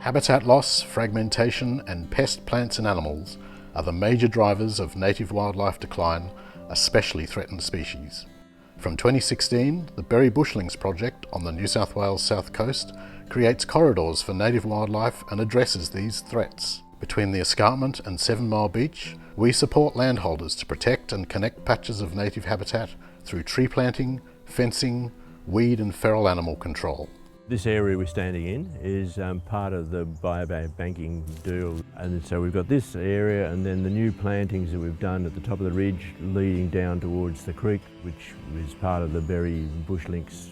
Habitat loss, fragmentation and pest plants and animals are the major drivers of native wildlife decline, especially threatened species. From 2016, the Berry Bushlinks project on the New South Wales south coast creates corridors for native wildlife and addresses these threats. Between the escarpment and 7 Mile Beach, we support landholders to protect and connect patches of native habitat through tree planting, fencing, weed and feral animal control. This area we're standing in is part of the biobanking deal, and so we've got this area and then the new plantings that we've done at the top of the ridge leading down towards the creek, which is part of the Berry Bushlinks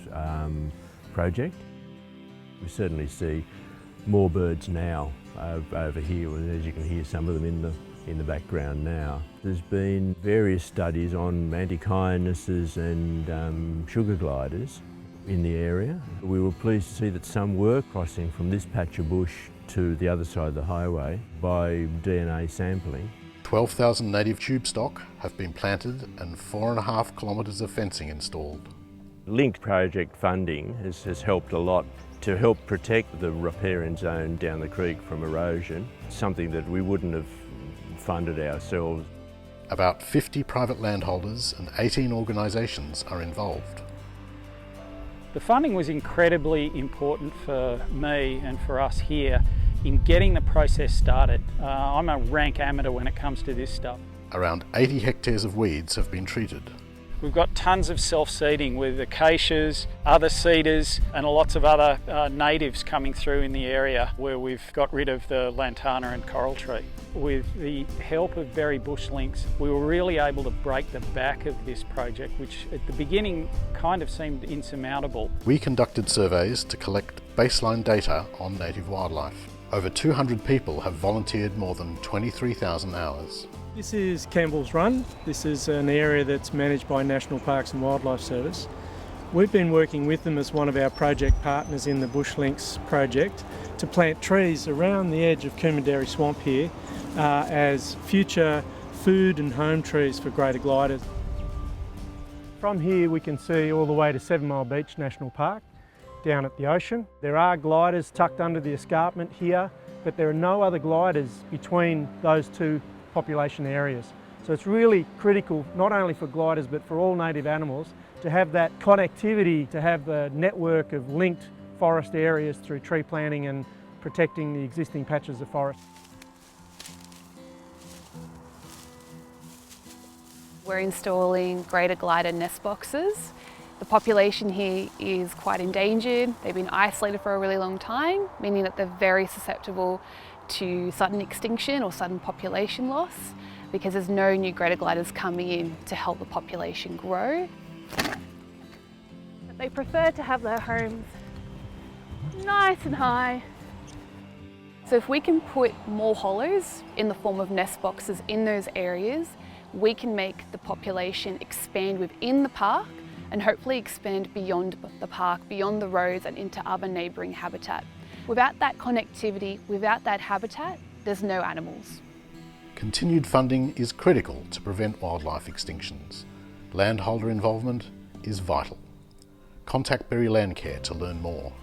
project. We certainly see more birds now over here, and as you can hear some of them in the background now. There's been various studies on antechinus's and sugar gliders in the area. We were pleased to see that some were crossing from this patch of bush to the other side of the highway by DNA sampling. 12,000 native tube stock have been planted and 4.5 kilometres of fencing installed. Linked project funding has helped a lot to help protect the riparian zone down the creek from erosion, something that we wouldn't have funded ourselves. About 50 private landholders and 18 organisations are involved. The funding was incredibly important for me and for us here in getting the process started. I'm a rank amateur when it comes to this stuff. Around 80 hectares of weeds have been treated. We've got tons of self-seeding with acacias, other cedars and lots of other natives coming through in the area where we've got rid of the lantana and coral tree. With the help of Berry Bushlinks, we were really able to break the back of this project, which at the beginning kind of seemed insurmountable. We conducted surveys to collect baseline data on native wildlife. Over 200 people have volunteered more than 23,000 hours. This is Campbell's Run. This is an area that's managed by National Parks and Wildlife Service. We've been working with them as one of our project partners in the Bushlinks project to plant trees around the edge of Coomanderry Swamp here as future food and home trees for greater gliders. From here we can see all the way to 7 Mile Beach National Park down at the ocean. There are gliders tucked under the escarpment here, but there are no other gliders between those two population areas. So it's really critical, not only for gliders but for all native animals, to have that connectivity, to have the network of linked forest areas through tree planting and protecting the existing patches of forest. We're installing greater glider nest boxes. The population here is quite endangered. They've been isolated for a really long time, meaning that they're very susceptible to sudden extinction or sudden population loss because there's no new greater gliders coming in to help the population grow. But they prefer to have their homes nice and high. So if we can put more hollows in the form of nest boxes in those areas, we can make the population expand within the park and hopefully expand beyond the park, beyond the roads and into other neighbouring habitat. Without that connectivity, without that habitat, there's no animals. Continued funding is critical to prevent wildlife extinctions. Landholder involvement is vital. Contact Berry Landcare to learn more.